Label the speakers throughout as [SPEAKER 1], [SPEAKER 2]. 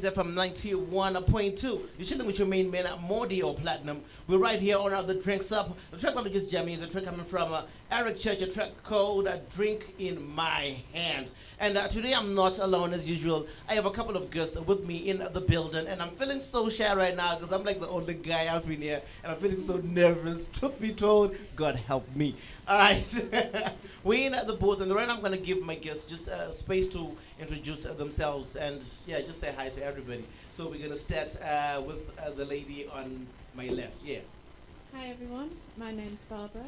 [SPEAKER 1] Kids FM 91.2. You're chilling with your main man, Mordy or Platinum. We're right here on the Drinks Up. The track on the Just Jammy is a track coming from Eric Church, a track called Drink in My Hand. And today I'm not alone as usual. I have a couple of guests with me in the building, and I'm feeling so shy right now because I'm like the only guy up in here, and I'm feeling so nervous. Truth be told, God help me. All right. We're in the booth, and right now I'm going to give my guests just space to introduce themselves and, yeah, just say hi to everybody. So we're going to start with the lady on my left. Yeah.
[SPEAKER 2] Hi everyone, my name's Barbara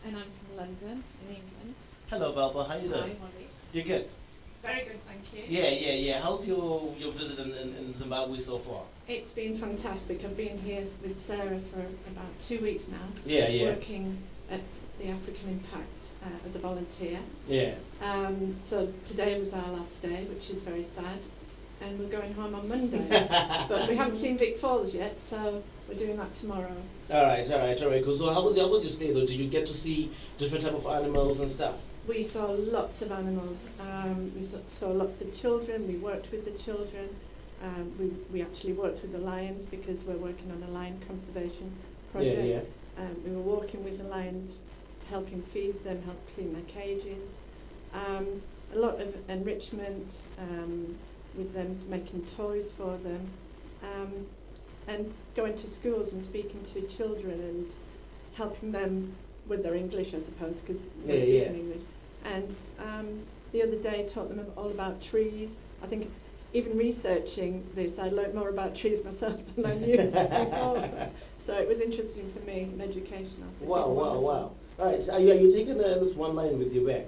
[SPEAKER 2] and I'm from London in England.
[SPEAKER 1] Hello, Barbara. How you doing?
[SPEAKER 2] Hi, Molly.
[SPEAKER 1] You're good?
[SPEAKER 2] Very good, thank you.
[SPEAKER 1] Yeah. How's your visit in Zimbabwe so far?
[SPEAKER 2] It's been fantastic. I've been here with Sarah for about 2 weeks now.
[SPEAKER 1] Yeah.
[SPEAKER 2] Working at the African Impact as a volunteer.
[SPEAKER 1] Yeah.
[SPEAKER 2] So today was our last day, which is very sad. And we're going home on Monday. But we haven't seen Vic Falls yet, so we're doing that tomorrow. All right,
[SPEAKER 1] cool. So how was your stay though? Did you get to see different type of animals and stuff?
[SPEAKER 2] We saw lots of animals. We saw lots of children. We worked with the children. We actually worked with the lions because we're working on a lion conservation project.
[SPEAKER 1] Yeah.
[SPEAKER 2] We were walking with the lions, helping feed them, help clean their cages. A lot of enrichment with them, making toys for them. And going to schools and speaking to children and helping them with their English, I suppose, because they're speaking English. And the other day taught them all about trees. I think even researching this, I learned more about trees myself than I knew before. So it was interesting for me and educational.
[SPEAKER 1] Wow. All right, are you taking this one lion with you back?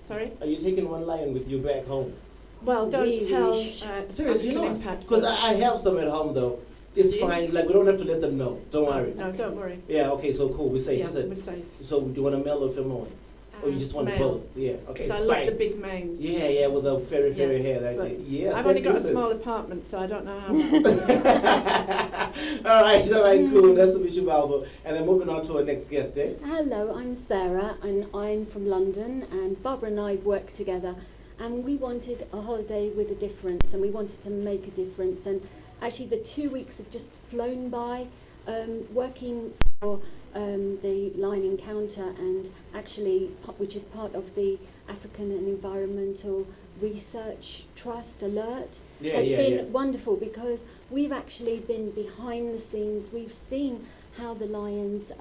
[SPEAKER 2] Sorry?
[SPEAKER 1] Are you taking one lion with you back home?
[SPEAKER 2] Well, don't tell
[SPEAKER 1] Seriously, you know,
[SPEAKER 2] Impact.
[SPEAKER 1] because I have some at home though. It's fine. Like we don't have to let them know. Don't worry.
[SPEAKER 2] No, don't worry.
[SPEAKER 1] Yeah. Okay. So cool. We're safe.
[SPEAKER 2] Yeah,
[SPEAKER 1] Is it?
[SPEAKER 2] we're safe.
[SPEAKER 1] So do you want a male or female one? Or you just want
[SPEAKER 2] male.
[SPEAKER 1] both? Yeah. Okay.
[SPEAKER 2] Because
[SPEAKER 1] It's
[SPEAKER 2] I
[SPEAKER 1] fine.
[SPEAKER 2] love the big manes.
[SPEAKER 1] Yeah, with the fairy hair.
[SPEAKER 2] But
[SPEAKER 1] Yes.
[SPEAKER 2] I've only got a small apartment, so I don't know how.
[SPEAKER 1] All right, cool. That's the Bishop Albo. And then moving on to our next guest, eh?
[SPEAKER 3] Hello, I'm Sarah, and I'm from London, and Barbara and I work together, and we wanted a holiday with a difference, and we wanted to make a difference, and actually the 2 weeks have just flown by, working for the Line Encounter, and actually, which is part of the African and Environmental Research Trust Alert, has been wonderful because we've actually been behind the scenes. We've seen how the lions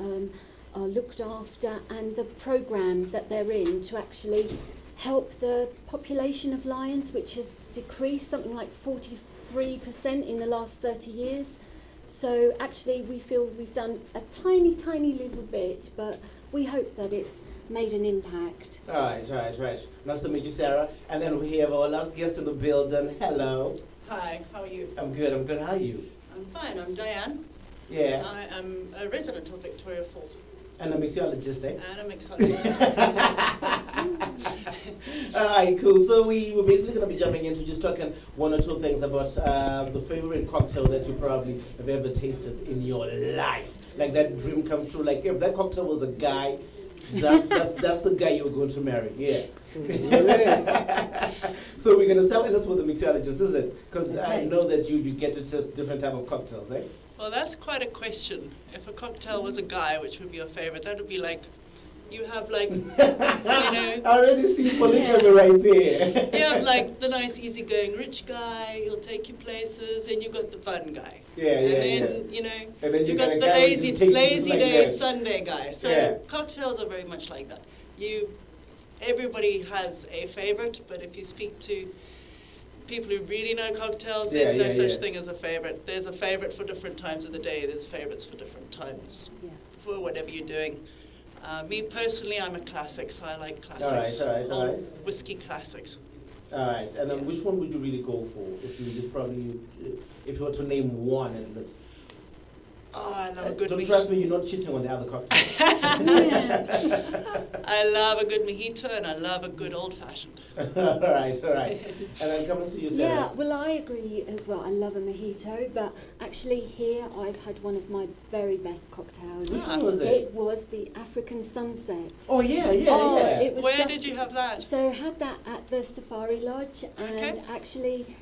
[SPEAKER 3] are looked after and the program that they're in to actually help the population of lions, which has decreased something like 43% in the last 30 years. So actually we feel we've done a tiny little bit, but we hope that it's made an impact.
[SPEAKER 1] All right. Nice to meet you, Sarah. And then we have our last guest in the building. Hello.
[SPEAKER 4] Hi, how are you?
[SPEAKER 1] I'm good. How are you?
[SPEAKER 4] I'm fine, I'm Diane.
[SPEAKER 1] Yeah.
[SPEAKER 4] I am a resident of Victoria Falls.
[SPEAKER 1] And a mixologist, eh?
[SPEAKER 4] And a mixologist.
[SPEAKER 1] All right, cool. So we're basically going to be jumping into just talking one or two things about the favorite cocktail that you probably have ever tasted in your life. Like that dream come true. Like if that cocktail was a guy, that's the guy you're going to marry. Yeah. So we're going to start with this with the mixologist, is it? Because I know that you get to test different type of cocktails, eh?
[SPEAKER 4] Well, that's quite a question. If a cocktail was a guy, which would be your favorite? That would be like, you have like,
[SPEAKER 1] I already see polygamy right there.
[SPEAKER 4] you have like the nice easygoing rich guy, he'll take you places, and you've got the fun guy. And then you've got the lazy day Sunday guy. So cocktails are very much like that. Everybody has a favorite, but if you speak to people who really know cocktails, there's no such thing as a favorite. There's a favorite for different times of the day. There's favorites for different times for whatever you're doing. Me personally, I'm a classics. I like classics.
[SPEAKER 1] All right.
[SPEAKER 4] Whiskey classics.
[SPEAKER 1] All right. And then which one would you really go for if you were to name one at least?
[SPEAKER 4] Oh, I love a good
[SPEAKER 1] Don't trust me, you're not cheating on the other cocktails.
[SPEAKER 4] I love a good mojito and I love a good old-fashioned.
[SPEAKER 1] All right. And then coming to you, Sarah.
[SPEAKER 3] Yeah, well, I agree as well. I love a mojito, but actually here I've had one of my very best cocktails.
[SPEAKER 1] Which one was it?
[SPEAKER 3] It was the African Sunset.
[SPEAKER 1] Oh, yeah.
[SPEAKER 3] It was
[SPEAKER 4] Where did you have that?
[SPEAKER 3] So I had that at the Safari Lodge, and actually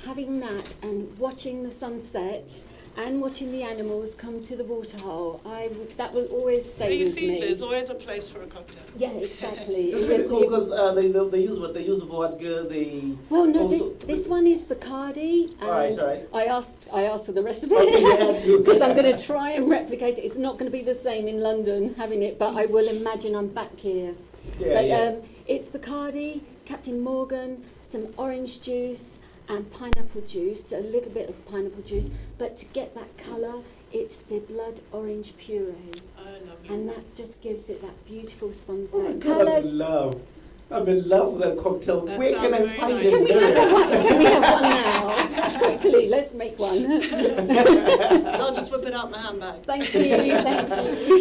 [SPEAKER 3] having that and watching the sunset and watching the animals come to the waterhole, that will always stay
[SPEAKER 4] But you
[SPEAKER 3] with
[SPEAKER 4] see,
[SPEAKER 3] me.
[SPEAKER 4] there's always a place for a cocktail.
[SPEAKER 3] Yeah, exactly.
[SPEAKER 1] It's pretty cool because they use what? They use vodka,
[SPEAKER 3] Well, no,
[SPEAKER 1] also,
[SPEAKER 3] this one is Bacardi, and
[SPEAKER 1] Alright.
[SPEAKER 3] I asked for the rest of
[SPEAKER 1] Okay,
[SPEAKER 3] it because I'm going to try and replicate it. It's not going to be the same in London having it, but I will imagine I'm back here. It's Bacardi, Captain Morgan, some orange juice and pineapple juice, a little bit of pineapple juice, but to get that colour, it's the blood orange puree.
[SPEAKER 4] Oh, lovely.
[SPEAKER 3] And that just gives it that beautiful sunset.
[SPEAKER 1] Oh my God, I'm in love with that cocktail.
[SPEAKER 4] That
[SPEAKER 1] Where can I
[SPEAKER 4] sounds
[SPEAKER 1] find
[SPEAKER 4] very
[SPEAKER 1] it?
[SPEAKER 3] Can we have one now? Quickly, let's make one.
[SPEAKER 4] I'll just whip it out my handbag.
[SPEAKER 3] Thank you.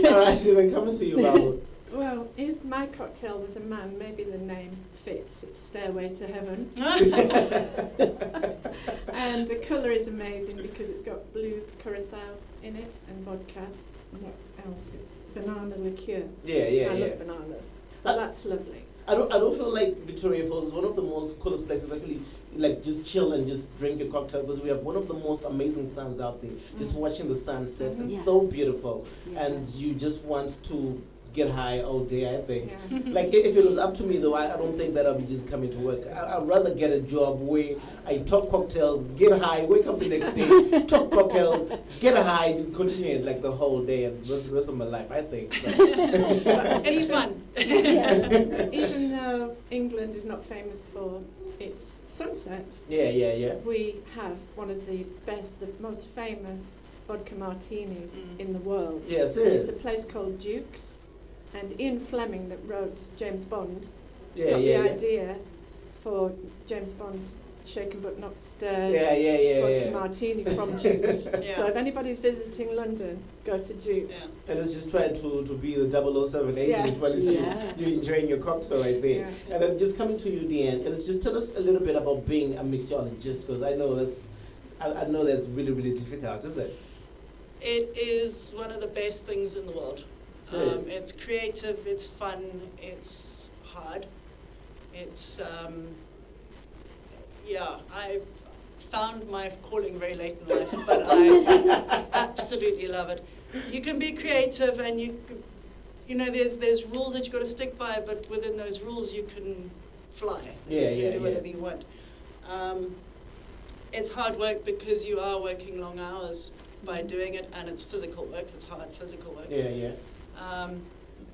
[SPEAKER 1] All right, then coming to you, Barbara.
[SPEAKER 2] Well, if my cocktail was a man, maybe the name fits. It's Stairway to Heaven. And the colour is amazing because it's got blue curacao in it and vodka. And what else? It's banana liqueur. I love bananas. So that's lovely.
[SPEAKER 1] I don't feel like Victoria Falls is one of the most coolest places actually, like just chill and just drink your cocktail because we have one of the most amazing suns out there. Just watching the sunset, it's so beautiful, and you just want to get high all day, I think.
[SPEAKER 2] Yeah.
[SPEAKER 1] Like if it was up to me though, I don't think that I'll be just coming to work. I'd rather get a job where I top cocktails, get high, wake up the next day, top cocktails, get high, just continue it like the whole day and the rest of my life, I think.
[SPEAKER 4] It's fun.
[SPEAKER 2] Even though England is not famous for its sunsets, we have one of the best, the most famous vodka martinis in the world.
[SPEAKER 1] Yeah, serious.
[SPEAKER 2] It's a place called Duke's. And Ian Fleming, that wrote James Bond, got the idea for James Bond's shaken but not stirred vodka martini from Duke's. So if anybody's visiting London, go to Duke's.
[SPEAKER 4] Yeah.
[SPEAKER 1] And it's just trying to be the 007 agent while you're enjoying your cocktail right there.
[SPEAKER 2] Yeah.
[SPEAKER 1] And then just coming to you, Deanne, let's just tell us a little bit about being a mixologist because I know that's really, really difficult, is it?
[SPEAKER 4] It is one of the best things in the world. It's creative, it's fun, it's hard. It's, I found my calling very late in life, but I absolutely love it. You can be creative and you know, there's rules that you've got to stick by, but within those rules you can fly. You can do whatever you want. It's hard work because you are working long hours by doing it, and it's physical work, it's hard physical work.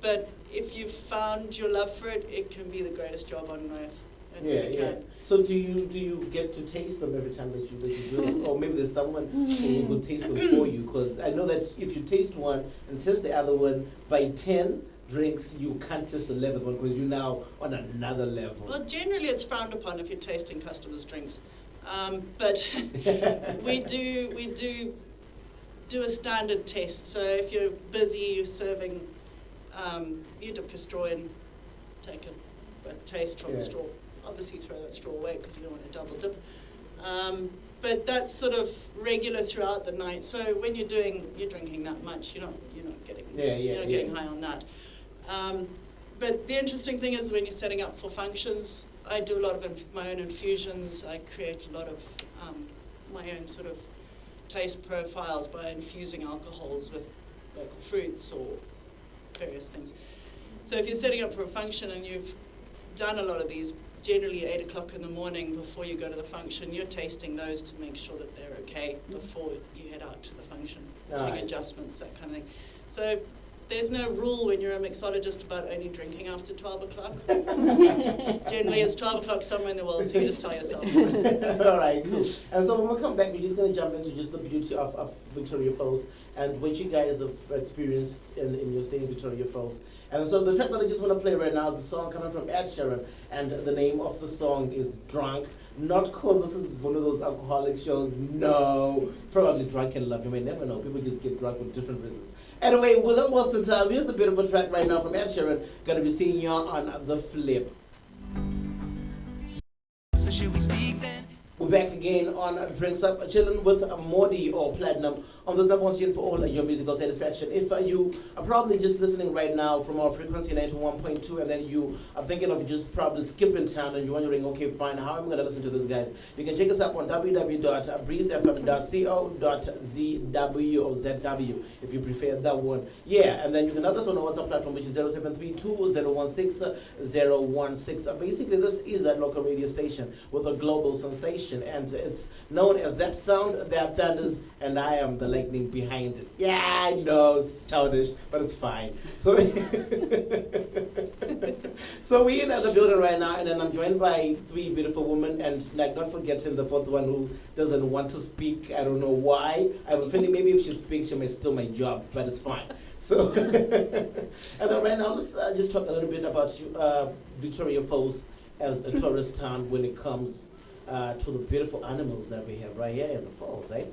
[SPEAKER 4] But if you've found your love for it, it can be the greatest job on earth. It really can.
[SPEAKER 1] So do you get to taste them every time that you do it? Or maybe there's someone who will taste them for you? Because I know that if you taste one and taste the other one, by 10 drinks, you can't taste the 11th one because you're now on another level.
[SPEAKER 4] Well, generally it's frowned upon if you're tasting customers' drinks. But we do a standard test. So if you're busy, you're serving, you dip your straw in, take a taste from the straw. Obviously throw that straw away because you don't want to double dip. But that's sort of regular throughout the night. So when you're drinking that much, you're not getting high on that. But the interesting thing is when you're setting up for functions, I do a lot of my own infusions. I create a lot of my own sort of taste profiles by infusing alcohols with local fruits or various things. So if you're setting up for a function and you've done a lot of these, generally 8 o'clock in the morning before you go to the function, you're tasting those to make sure that they're okay before you head out to the function, doing adjustments, that kind of thing. So there's no rule when you're a mixologist about only drinking after 12 o'clock. Generally it's 12 o'clock somewhere in the world, so you just tell yourself.
[SPEAKER 1] All right, cool. And so when we come back, we're just going to jump into just the beauty of Victoria Falls and what you guys have experienced in your stay in Victoria Falls. And so the track that I just want to play right now is a song coming from Ed Sheeran, and the name of the song is Drunk. Not because this is one of those alcoholic shows, no. Probably Drunk and Love, you may never know. People just get drunk for different reasons. Anyway, without wasting time, here's a bit of a track right now from Ed Sheeran. Gonna be seeing you on The Flip.
[SPEAKER 5] So should we speak then?
[SPEAKER 1] We're back again on Drinks Up, chilling with Modi or Platinum on this number once again for all your musical satisfaction. If you are probably just listening right now from our frequency 91.2 and then you are thinking of just probably skipping town and you're wondering, okay, fine, how am I going to listen to these guys? You can check us up on www.breezefm.co.zw or ZW if you prefer that one. Yeah, and then you can add us on our WhatsApp platform, which is 0732-016-016. Basically, this is that local radio station with a global sensation, and it's known as That Sound That Thunders, and I am the lightning behind it. Yeah, I know it's childish, but it's fine. So, so we're in the building right now, and then I'm joined by three beautiful women, and like not forgetting the fourth one who doesn't want to speak. I don't know why. I have a feeling maybe if she speaks, she may steal my job, but it's fine. So, and then right now, let's just talk a little bit about Victoria Falls as a tourist town when it comes to the beautiful animals that we have right here in the falls, eh?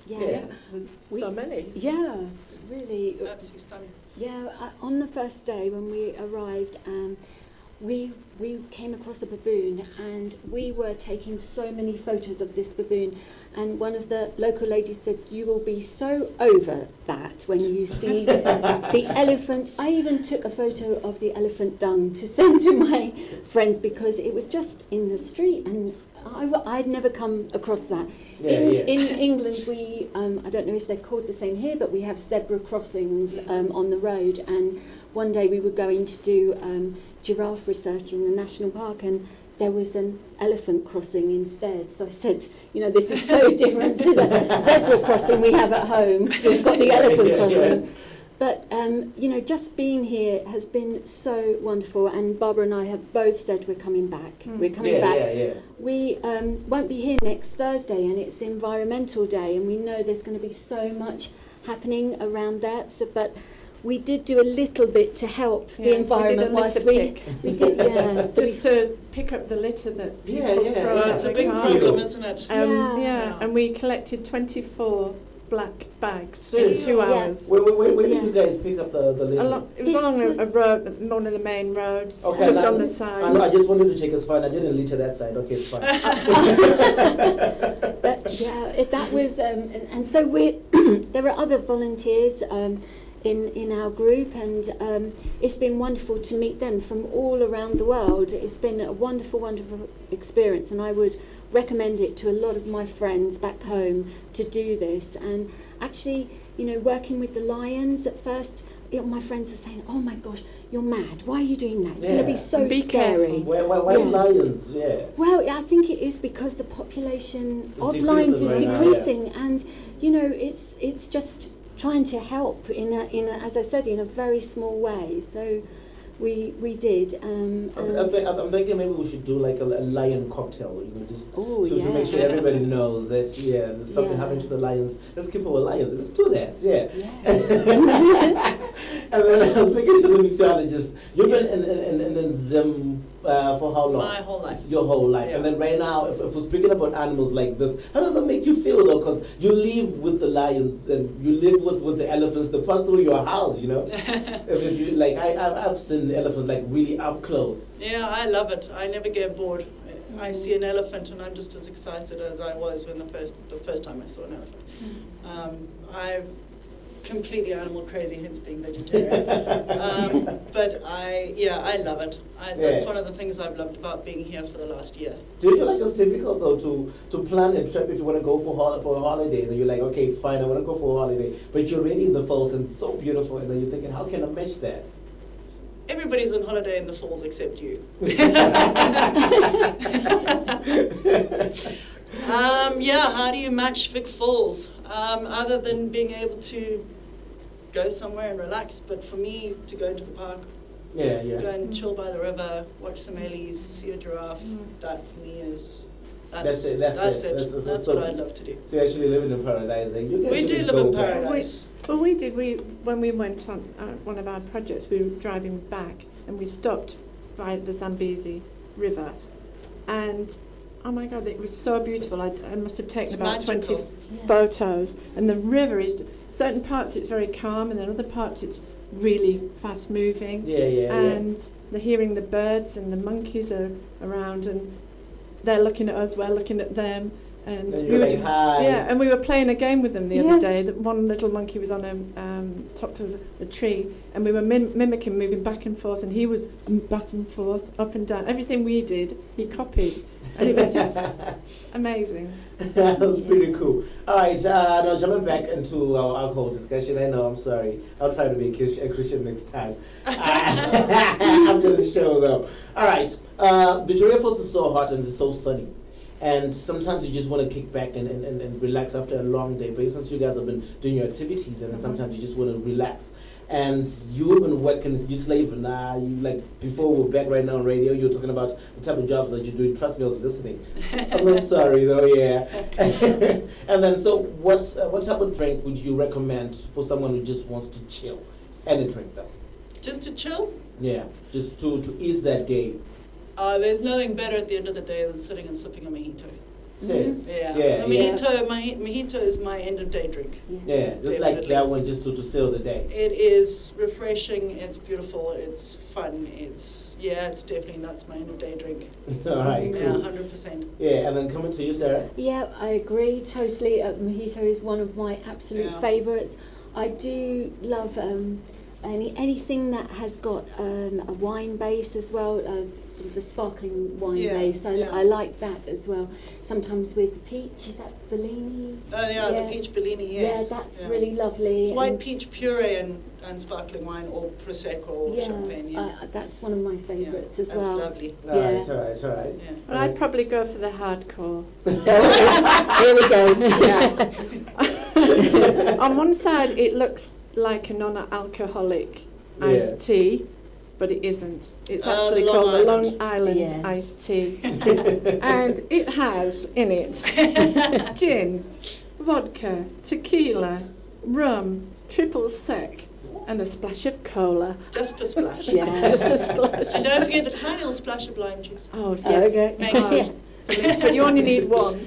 [SPEAKER 3] Yeah.
[SPEAKER 2] There's so many.
[SPEAKER 3] Yeah, really.
[SPEAKER 4] Absolutely stunning.
[SPEAKER 3] Yeah, on the first day when we arrived, we came across a baboon, and we were taking so many photos of this baboon, and one of the local ladies said, "You will be so over that when you see the elephants." I even took a photo of the elephant dung to send to my friends because it was just in the street, and I'd never come across that. In England, we, I don't know if they're called the same here, but we have zebra crossings on the road, and one day we were going to do giraffe research in the national park, and there was an elephant crossing instead. So I said, you know, this is so different to the zebra crossing we have at home. We've got the elephant crossing. But, you know, just being here has been so wonderful, and Barbara and I have both said we're coming back. We're coming back. We won't be here next Thursday, and it's Environmental Day, and we know there's going to be so much happening around that. So, but we did do a little bit to help the environment whilst we did,
[SPEAKER 2] just to pick up the litter that people throw
[SPEAKER 4] Well,
[SPEAKER 2] out
[SPEAKER 4] it's a
[SPEAKER 2] the
[SPEAKER 4] big
[SPEAKER 2] cars.
[SPEAKER 4] problem, isn't it?
[SPEAKER 2] And we collected 24 black bags in 2 hours.
[SPEAKER 1] Where did you guys pick up the litter?
[SPEAKER 2] It was along a road, one of the main roads, just on the side.
[SPEAKER 1] I know, I just wanted to check it's fine. I didn't litter that side. Okay, it's fine.
[SPEAKER 3] But yeah, that was, and so there are other volunteers in our group, and it's been wonderful to meet them from all around the world. It's been a wonderful, wonderful experience, and I would recommend it to a lot of my friends back home to do this. And actually, you know, working with the lions at first, you know, my friends were saying, "Oh my gosh, you're mad. Why are you doing that? It's going to be so scary."
[SPEAKER 1] Why lions? Yeah.
[SPEAKER 3] Well, I think it is because the population of lions is decreasing, and you know, it's just trying to help in a as I said, in a very small way. So we did.
[SPEAKER 1] I'm thinking maybe we should do like a lion cocktail, you know, just to make sure everybody knows that there's something happening to the lions. Let's keep our lions. Let's do that. And then I was speaking to the mixologist. You've been in Zim for how long?
[SPEAKER 4] My whole life.
[SPEAKER 1] Your whole life. Yeah. And then right now, if we're speaking about animals like this, how does that make you feel though? Because you live with the lions and you live with the elephants. They pass through your house, you know. if you like, I've seen elephants like really up close.
[SPEAKER 4] Yeah, I love it. I never get bored. I see an elephant and I'm just as excited as I was when the first time I saw an elephant. I'm completely animal crazy, hence being vegetarian. But I love it. That's one of the things I've loved about being here for the last year.
[SPEAKER 1] Do you feel like it's difficult though to plan a trip if you want to go for a holiday? And you're like, okay, fine, I want to go for a holiday, but you're already in the falls and it's so beautiful, and then you're thinking, how can I match that?
[SPEAKER 4] Everybody's on holiday in the falls except you. How do you match Vic Falls? Other than being able to go somewhere and relax, but for me to go into the park, go and chill by the river, watch some ellies, see a giraffe, that for me is that's it. That's what I'd love to do.
[SPEAKER 1] So you actually live in paradise. Like,
[SPEAKER 4] we do live in paradise.
[SPEAKER 2] Well, when we went on one of our projects, we were driving back and we stopped by the Zambezi River, and oh my God, it was so beautiful. I must have taken about
[SPEAKER 4] magical.
[SPEAKER 2] 20 photos, and the river is, certain parts it's very calm, and then other parts it's really fast moving. And hearing the birds and the monkeys are around, and they're looking at us, we're looking at them. And
[SPEAKER 1] Then
[SPEAKER 2] we
[SPEAKER 1] you're
[SPEAKER 2] were
[SPEAKER 1] like, hi.
[SPEAKER 2] yeah, and we were playing a game with them the
[SPEAKER 3] Yeah.
[SPEAKER 2] other day. That one little monkey was on a top of a tree, and we were mimicking, moving back and forth, and he was back and forth, up and down. Everything we did, he copied, and it was just amazing.
[SPEAKER 1] That was pretty cool. All right, now jumping back into our alcohol discussion. I know, I'm sorry. I'll try to be a Christian next time. After the show, though. All right, Victoria Falls is so hot and it's so sunny. And sometimes you just want to kick back and relax after a long day. For instance, you guys have been doing your activities, and then sometimes you just want to relax. And you've been working, you slave now. You like before we're back right now on radio. You're talking about the type of jobs that you're doing. Trust me, I was listening. I'm not sorry though. Yeah. And then, so what type of drink would you recommend for someone who just wants to chill? Any drink though.
[SPEAKER 4] Just to chill?
[SPEAKER 1] Yeah, just to ease that day.
[SPEAKER 4] There's nothing better at the end of the day than sitting and sipping a mojito.
[SPEAKER 1] Serious?
[SPEAKER 4] Yeah.
[SPEAKER 1] Yeah.
[SPEAKER 4] A mojito is my end of day drink.
[SPEAKER 1] Yeah, just like that one, just to seal the day.
[SPEAKER 4] It is refreshing, it's beautiful, it's fun, it's definitely, that's my end of day drink.
[SPEAKER 1] All right,
[SPEAKER 4] Yeah,
[SPEAKER 1] cool.
[SPEAKER 4] 100%.
[SPEAKER 1] Yeah, and then coming to you, Sarah.
[SPEAKER 3] Yeah, I agree totally. Mojito is one of my absolute
[SPEAKER 4] Yeah.
[SPEAKER 3] favourites. I do love anything that has got a wine base as well, sort of a sparkling wine base. I like that as well. Sometimes with peach, is that Bellini?
[SPEAKER 4] Oh yeah, the peach Bellini, yes.
[SPEAKER 3] Yeah, that's really lovely.
[SPEAKER 4] It's white peach puree and sparkling wine, or Prosecco or champagne. Yeah,
[SPEAKER 3] that's one of my favourites as well.
[SPEAKER 4] That's lovely.
[SPEAKER 1] All right.
[SPEAKER 4] Yeah.
[SPEAKER 2] Well, I'd probably go for the hardcore.
[SPEAKER 3] Here we go.
[SPEAKER 2] On one side, it looks like a non-alcoholic iced tea, but it isn't. It's actually called the Long Island iced tea. And it has in it gin, vodka, tequila, rum, triple sec, and a splash of cola.
[SPEAKER 4] Just a splash.
[SPEAKER 2] Just a splash.
[SPEAKER 4] And don't forget the tiny little splash of lime juice.
[SPEAKER 2] Oh, yes.
[SPEAKER 3] Okay.
[SPEAKER 4] Makes it.
[SPEAKER 2] But you only need one.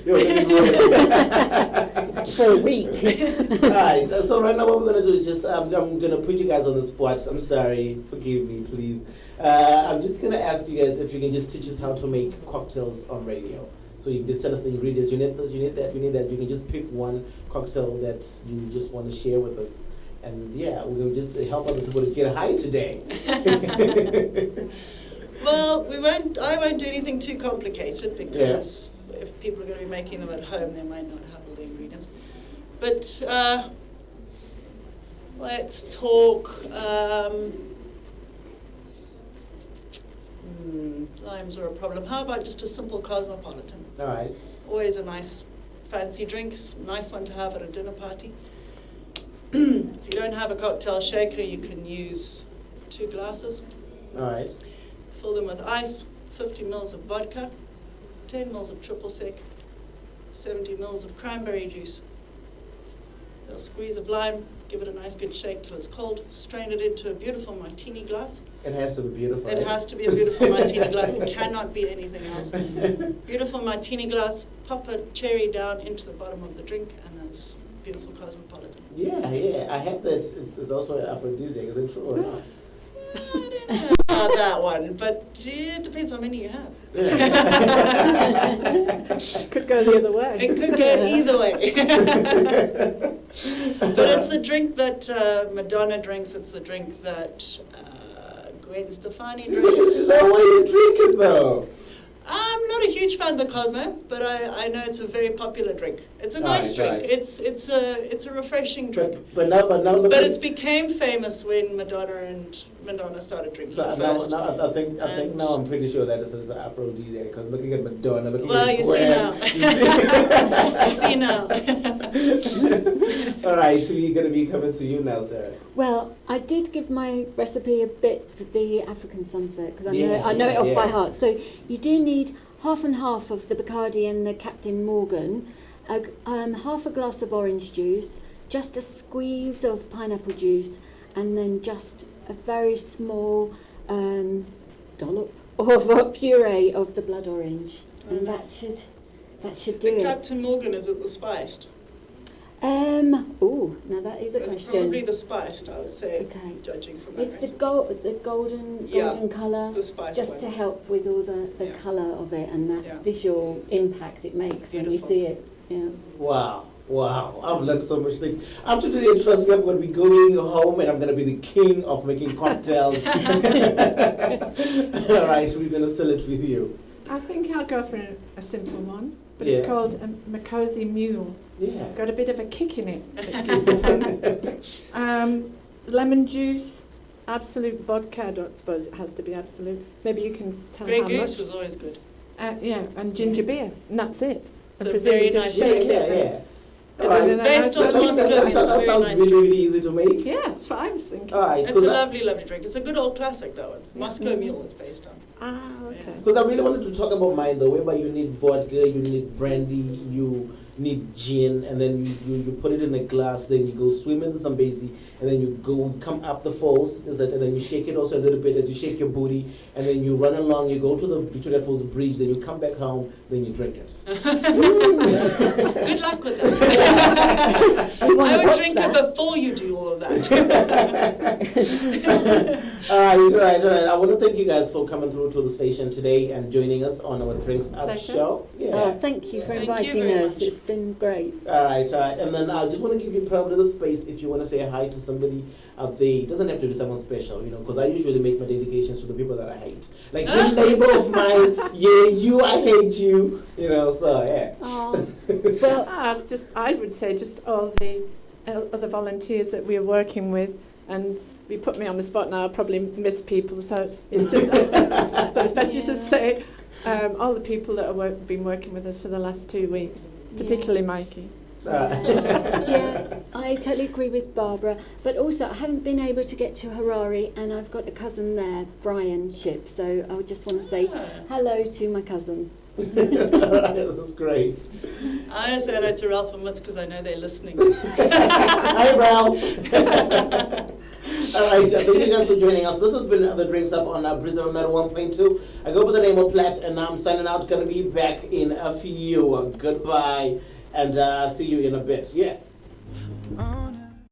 [SPEAKER 3] For a week.
[SPEAKER 1] Alright, so right now what we're going to do is just, I'm going to put you guys on the spot. I'm sorry, forgive me, please. I'm just going to ask you guys if you can just teach us how to make cocktails on radio. So you can just tell us the ingredients. You need this, you need that, you need that. You can just pick one cocktail that you just want to share with us. And yeah, we're going to just help other people to get high today.
[SPEAKER 4] Well, I won't do anything too complicated because if people are going to be making them at home, they might not have all the ingredients. But let's talk. Limes are a problem. How about just a simple cosmopolitan?
[SPEAKER 1] All right.
[SPEAKER 4] Always a nice, fancy drink. Nice one to have at a dinner party. If you don't have a cocktail shaker, you can use 2 glasses.
[SPEAKER 1] All right.
[SPEAKER 4] Fill them with ice, 50 mils of vodka, 10 mils of triple sec, 70 mils of cranberry juice, a little squeeze of lime, give it a nice good shake till it's cold, strain it into a beautiful martini glass.
[SPEAKER 1] It has to be beautiful.
[SPEAKER 4] It has to be a beautiful martini glass. It cannot be anything else. Beautiful martini glass, pop a cherry down into the bottom of the drink, and that's beautiful cosmopolitan.
[SPEAKER 1] Yeah. I heard that it's also an aphrodisiac. Is it true or not?
[SPEAKER 4] I don't know about that one, but it depends how many you have.
[SPEAKER 2] It could go the other way.
[SPEAKER 4] It could go either way. But it's the drink that Madonna drinks. It's the drink that Gwen Stefani drinks.
[SPEAKER 1] Is that why you drink it though?
[SPEAKER 4] I'm not a huge fan of the Cosmo, but I know it's a very popular drink. It's a nice drink.
[SPEAKER 1] Right.
[SPEAKER 4] It's a refreshing drink.
[SPEAKER 1] But now
[SPEAKER 4] But it's became famous when Madonna started drinking
[SPEAKER 1] so
[SPEAKER 4] first.
[SPEAKER 1] now I think now I'm pretty sure that this is an aphrodisiac because looking at Madonna, looking
[SPEAKER 4] Well,
[SPEAKER 1] at
[SPEAKER 4] you
[SPEAKER 1] Gwen,
[SPEAKER 4] see now. You see now.
[SPEAKER 1] All right, so we're going to be coming to you now, Sarah.
[SPEAKER 3] Well, I did give my recipe a bit for the African sunset because I know it off
[SPEAKER 1] Yeah.
[SPEAKER 3] by heart. So you do need half and half of the Bacardi and the Captain Morgan, half a glass of orange juice, just a squeeze of pineapple juice, and then just a very small dollop of a puree of the blood orange, and that should do
[SPEAKER 4] The
[SPEAKER 3] it.
[SPEAKER 4] Captain Morgan, is it the spiced?
[SPEAKER 3] Now that is a
[SPEAKER 4] It's
[SPEAKER 3] question.
[SPEAKER 4] probably the spiced, I would say,
[SPEAKER 3] Okay.
[SPEAKER 4] judging from that.
[SPEAKER 3] It's the golden colour,
[SPEAKER 4] the spiced
[SPEAKER 3] just
[SPEAKER 4] one.
[SPEAKER 3] to help with all the colour of it and that visual impact it makes when you see it. Yeah.
[SPEAKER 1] Wow. Wow, I've learned so much things. After today, trust me, I'm going to be going home and I'm going to be the king of making cocktails. All right, we're going to sell it with you.
[SPEAKER 2] I think I'll go for a simple one, but it's called a Macozy Mule.
[SPEAKER 1] Yeah.
[SPEAKER 2] Got a bit of a kick in it. Excuse the pun. Lemon juice, absolute vodka. I don't suppose it has to be absolute. Maybe you can tell
[SPEAKER 4] Grey
[SPEAKER 2] how
[SPEAKER 4] Goose
[SPEAKER 2] much.
[SPEAKER 4] is always good.
[SPEAKER 2] And ginger beer, and that's it.
[SPEAKER 4] It's
[SPEAKER 2] And
[SPEAKER 4] a
[SPEAKER 2] presumably
[SPEAKER 4] very
[SPEAKER 2] just
[SPEAKER 4] nice
[SPEAKER 2] shake
[SPEAKER 4] drink.
[SPEAKER 2] it.
[SPEAKER 4] It's based on the Moscow.
[SPEAKER 1] That
[SPEAKER 4] It's very
[SPEAKER 1] sounds
[SPEAKER 4] nice
[SPEAKER 1] really,
[SPEAKER 4] drink.
[SPEAKER 1] really easy to make.
[SPEAKER 2] Yeah, that's what I was thinking.
[SPEAKER 1] All right.
[SPEAKER 4] It's a lovely, lovely drink. It's a good old classic, that one. Moscow Mule it's based on.
[SPEAKER 2] Okay.
[SPEAKER 1] Because I really wanted to talk about mine, though, whereby you need vodka, you need brandy, you need gin, and then you put it in a glass, then you go swim in the Zambezi, and then you come up the falls, and then you shake it also a little bit as you shake your booty, and then you run along, you go to the Victoria Falls Bridge, then you come back home, then you drink it.
[SPEAKER 4] Good luck with that. I would drink it before you do all of that.
[SPEAKER 1] All right. I want to thank you guys for coming through to the station today and joining us on our Drinks Up show.
[SPEAKER 3] Oh, thank you for inviting us. It's been great.
[SPEAKER 1] All right. And then I just want to give you probably the space if you want to say hi to somebody out there. It doesn't have to be someone special, because I usually make my dedications to the people that I hate. Like this neighbor of mine, I hate you, so yeah.
[SPEAKER 3] Oh, well,
[SPEAKER 2] I would say just all the other volunteers that we're working with, and we put me on the spot now, I'll probably miss people, so it's just, but it's best just to say all the people that have been working with us for the last 2 weeks, particularly Mikey.
[SPEAKER 3] Yeah, I totally agree with Barbara, but also I haven't been able to get to Harare, and I've got a cousin there, Brian Ship, so I would just want to say hello to my cousin.
[SPEAKER 1] That's great.
[SPEAKER 4] I say hello to Ralph and Mutz because I know they're listening.
[SPEAKER 1] Hi, Ralph. All right, so thank you guys for joining us. This has been the Drinks Up on Brisbane Metal 1.2. I go by the name of Platt, and I'm signing out. Gonna be back in a few. Goodbye, and see you in a bit. Yeah.